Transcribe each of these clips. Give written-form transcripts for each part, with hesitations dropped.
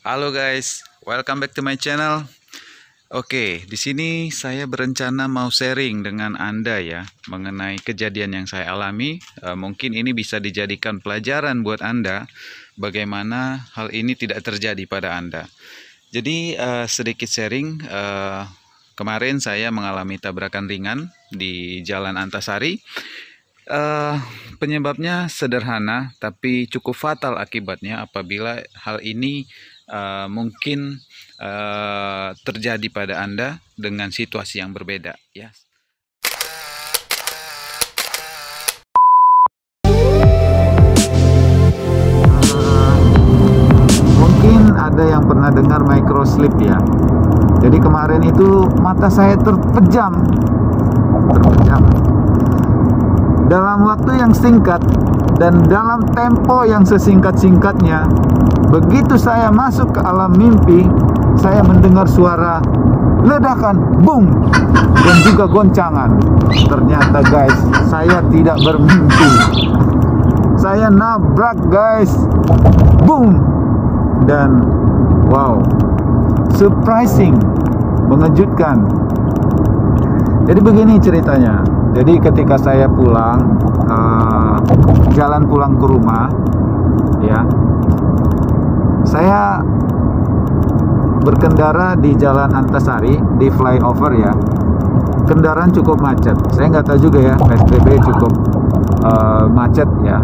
Halo guys, welcome back to my channel. Oke, di sini saya berencana mau sharing dengan Anda ya mengenai kejadian yang saya alami. Mungkin ini bisa dijadikan pelajaran buat Anda bagaimana hal ini tidak terjadi pada Anda. Jadi sedikit sharing. Kemarin saya mengalami tabrakan ringan di Jalan Antasari. Eh, Penyebabnya sederhana, tapi cukup fatal akibatnya apabila hal ini mungkin terjadi pada Anda dengan situasi yang berbeda. Ya, mungkin ada yang pernah dengar microslip ya. Jadi kemarin itu mata saya terpejam dalam waktu yang singkat dan dalam tempo yang sesingkat-singkatnya. Begitu saya masuk ke alam mimpi, saya mendengar suara ledakan, boom, dan juga goncangan. Ternyata guys, saya tidak bermimpi. Saya nabrak guys, boom, dan wow, surprising, mengejutkan. Jadi begini ceritanya. Jadi ketika saya pulang, jalan pulang ke rumah, ya, saya berkendara di Jalan Antasari di flyover ya. Kendaraan cukup macet. Saya nggak tahu juga ya, PSBB cukup macet ya.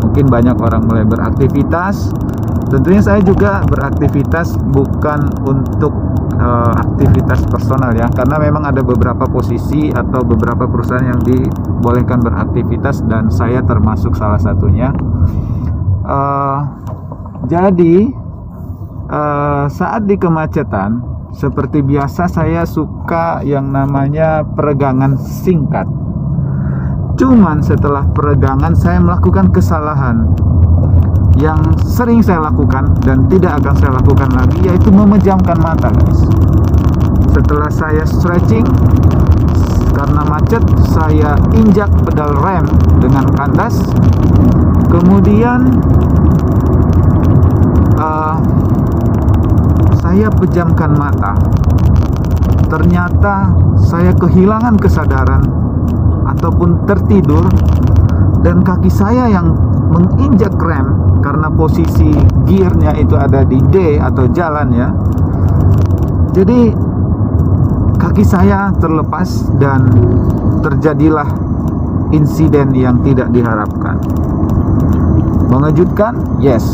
Mungkin banyak orang mulai beraktivitas. Tentunya saya juga beraktivitas bukan untuk aktivitas personal ya, karena memang ada beberapa posisi atau beberapa perusahaan yang dibolehkan beraktivitas dan saya termasuk salah satunya. Jadi saat di kemacetan seperti biasa saya suka yang namanya peregangan singkat. Cuman setelah peregangan saya melakukan kesalahan yang sering saya lakukan dan tidak akan saya lakukan lagi, yaitu memejamkan mata guys. Setelah saya stretching karena macet, saya injak pedal rem dengan kandas. Kemudian saya pejamkan mata. Ternyata saya kehilangan kesadaran ataupun tertidur, dan kaki saya yang menginjak rem karena posisi gearnya itu ada di D atau jalan ya. Jadi kaki saya terlepas dan terjadilah insiden yang tidak diharapkan. Mengejutkan? Yes.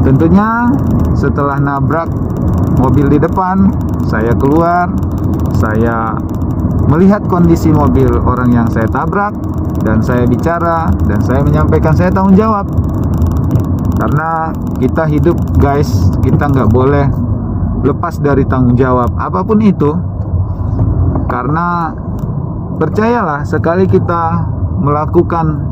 Tentunya setelah nabrak mobil di depan, saya keluar, saya melihat kondisi mobil orang yang saya tabrak, dan saya bicara dan saya menyampaikan saya tanggung jawab. Karena kita hidup guys, kita nggak boleh lepas dari tanggung jawab apapun itu. Karena percayalah, sekali kita melakukan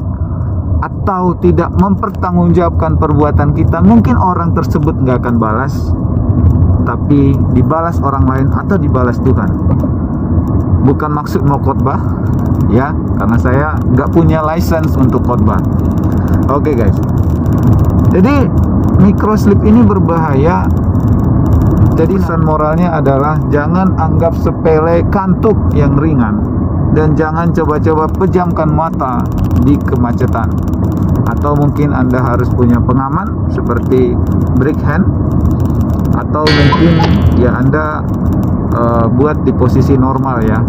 atau tidak mempertanggungjawabkan perbuatan kita, mungkin orang tersebut nggak akan balas, tapi dibalas orang lain atau dibalas Tuhan. Bukan maksud mau khotbah ya, karena saya nggak punya license untuk khotbah. Oke guys, jadi microslip ini berbahaya. Jadi pesan moralnya adalah jangan anggap sepele kantuk yang ringan, dan jangan coba-coba pejamkan mata di kemacetan. Atau mungkin Anda harus punya pengaman seperti brake hand, atau mungkin ya Anda buat di posisi normal ya.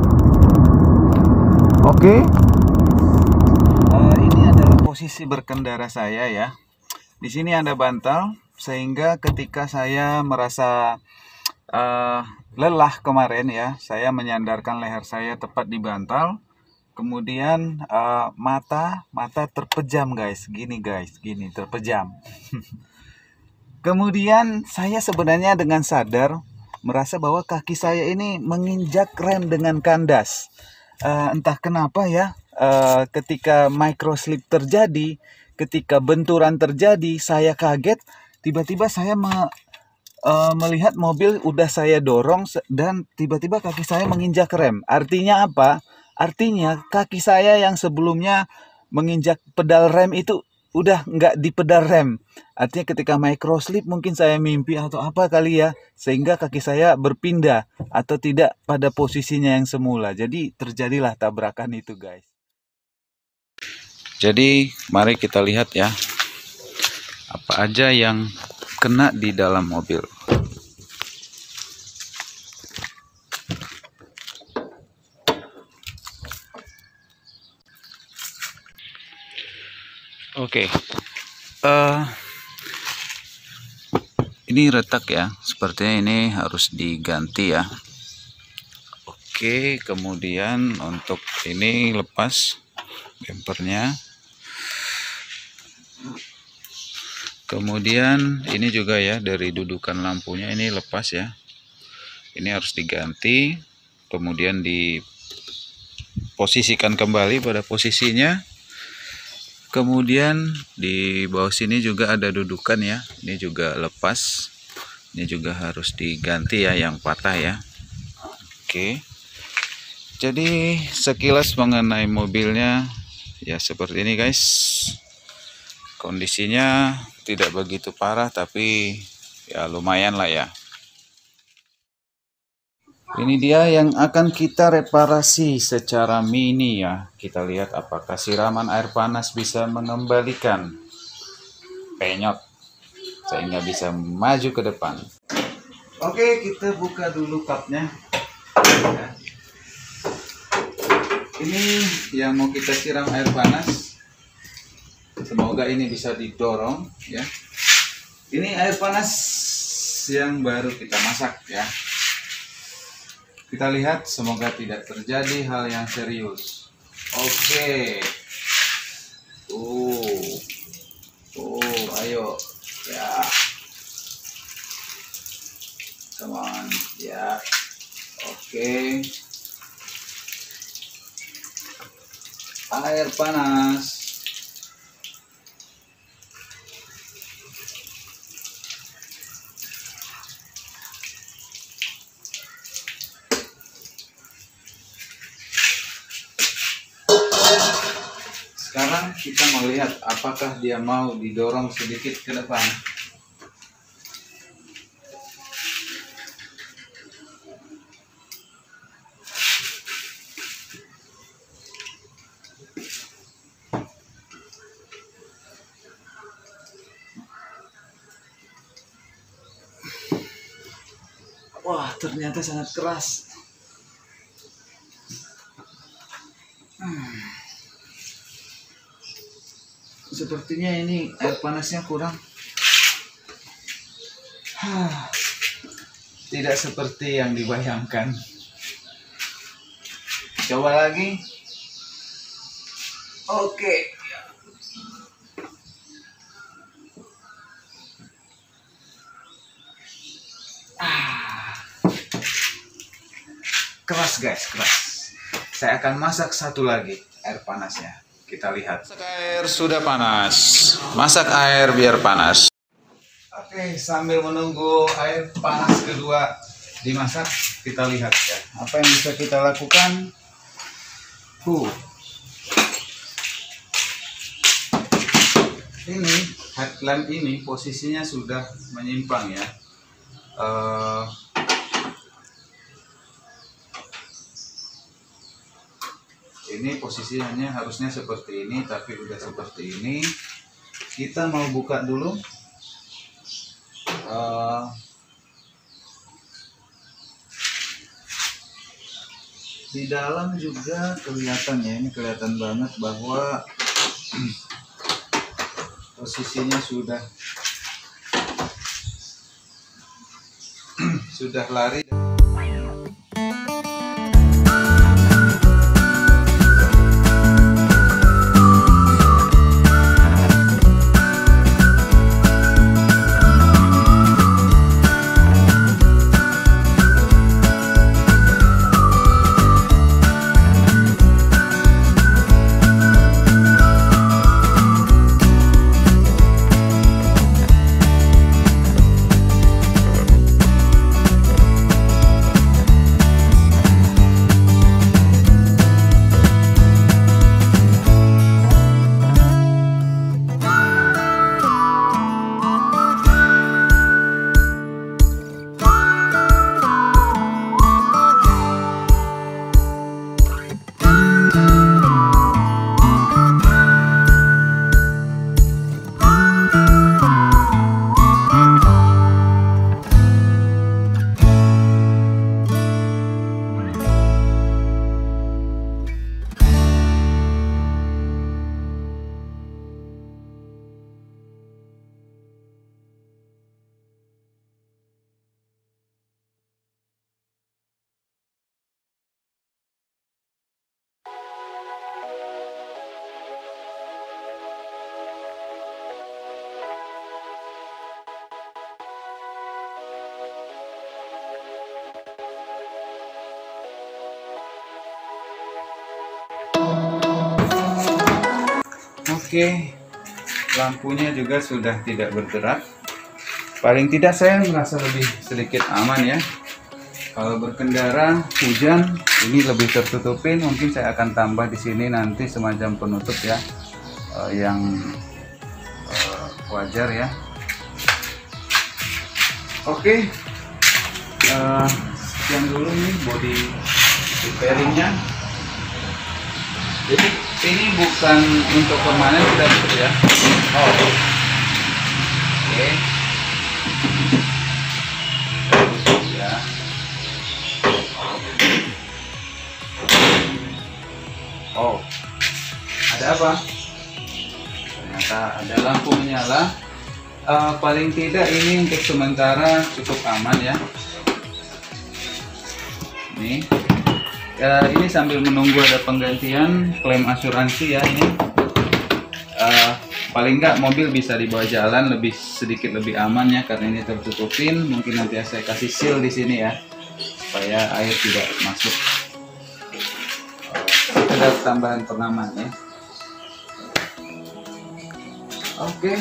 Oke. Ini adalah posisi berkendara saya ya. Di sini ada bantal, sehingga ketika saya merasa lelah kemarin ya, saya menyandarkan leher saya tepat di bantal. Kemudian mata terpejam guys, gini terpejam. Kemudian saya sebenarnya dengan sadar merasa bahwa kaki saya ini menginjak rem dengan kandas. Entah kenapa ya, ketika microslip terjadi, ketika benturan terjadi, saya kaget. Tiba-tiba saya melihat mobil udah saya dorong dan tiba-tiba kaki saya menginjak rem. Artinya apa? Artinya kaki saya yang sebelumnya menginjak pedal rem itu udah nggak di pedal rem. Artinya ketika microslip mungkin saya mimpi atau apa kali ya, sehingga kaki saya berpindah atau tidak pada posisinya yang semula. Jadi terjadilah tabrakan itu, guys. Jadi mari kita lihat ya, apa aja yang kena di dalam mobil. Oke, ini retak ya, sepertinya ini harus diganti ya. Oke, kemudian untuk ini lepas bempernya. Kemudian ini juga ya, dari dudukan lampunya ini lepas ya. Ini harus diganti, kemudian diposisikan kembali pada posisinya. Kemudian di bawah sini juga ada dudukan ya, ini juga lepas, ini juga harus diganti ya yang patah ya. Oke, jadi sekilas mengenai mobilnya ya seperti ini guys. Kondisinya tidak begitu parah tapi ya lumayan lah ya. Ini dia yang akan kita reparasi secara mini ya. Kita lihat apakah siraman air panas bisa mengembalikan penyot sehingga bisa maju ke depan. Oke, kita buka dulu kapnya. Ini yang mau kita siram air panas. Semoga ini bisa didorong ya. Ini air panas yang baru kita masak ya. Kita lihat, semoga tidak terjadi hal yang serius. Oke. Ayo. Ya. Come on. Ya. Oke. Air panas. Sekarang kita mau lihat apakah dia mau didorong sedikit ke depan. Wah, ternyata sangat keras. Sepertinya ini air panasnya kurang. Tidak seperti yang dibayangkan. Coba lagi. Oke. Keras guys, keras. Saya akan masak satu lagi air panasnya. Kita lihat. Masak air sudah panas. Masak air biar panas. Oke, sambil menunggu air panas kedua dimasak, kita lihat ya. Apa yang bisa kita lakukan? Ini headlamp ini posisinya sudah menyimpang ya. Ini posisinya harusnya seperti ini, tapi udah seperti ini. Kita mau buka dulu. Di dalam juga kelihatan ya, ini kelihatan banget bahwa posisinya sudah lari. Oke, lampunya juga sudah tidak bergerak. Paling tidak saya merasa lebih sedikit aman ya. Kalau berkendara hujan ini lebih tertutupin, mungkin saya akan tambah di sini nanti semacam penutup ya, yang wajar ya. Oke, sekian dulu nih body repairingnya. Jadi ini bukan untuk permanen sudah betul ya. Oh, oke. Ya. Oh, ada apa? Ternyata ada lampu menyala. Paling tidak ini untuk sementara cukup aman ya. Ini ini sambil menunggu ada penggantian klaim asuransi ya ini. Paling nggak mobil bisa dibawa jalan sedikit lebih aman ya, karena ini tertutupin. Mungkin nanti saya kasih seal di sini ya supaya air tidak masuk. Ada tambahan pengaman ya. Oke,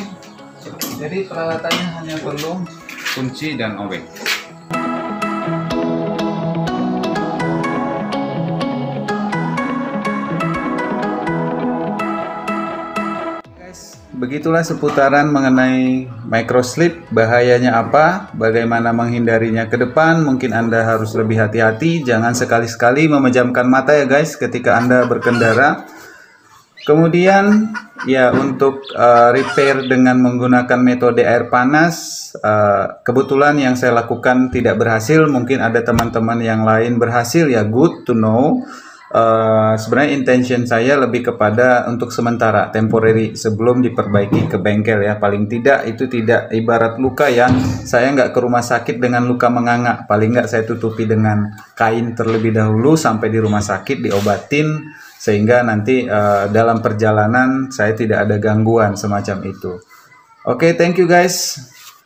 jadi peralatannya hanya perlu kunci dan obeng. Begitulah seputaran mengenai microslip, bahayanya apa, bagaimana menghindarinya ke depan. Mungkin Anda harus lebih hati-hati, jangan sekali-sekali memejamkan mata ya guys ketika Anda berkendara. Kemudian ya untuk repair dengan menggunakan metode air panas, kebetulan yang saya lakukan tidak berhasil, mungkin ada teman-teman yang lain berhasil ya, good to know. Sebenarnya intention saya lebih kepada untuk sementara, temporary, sebelum diperbaiki ke bengkel ya. Paling tidak itu tidak ibarat luka ya, saya nggak ke rumah sakit dengan luka menganga, paling nggak saya tutupi dengan kain terlebih dahulu sampai di rumah sakit diobatin, sehingga nanti dalam perjalanan saya tidak ada gangguan semacam itu. Oke, thank you guys,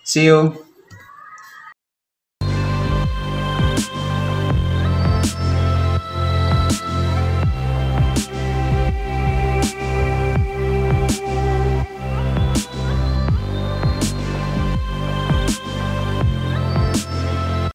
see you.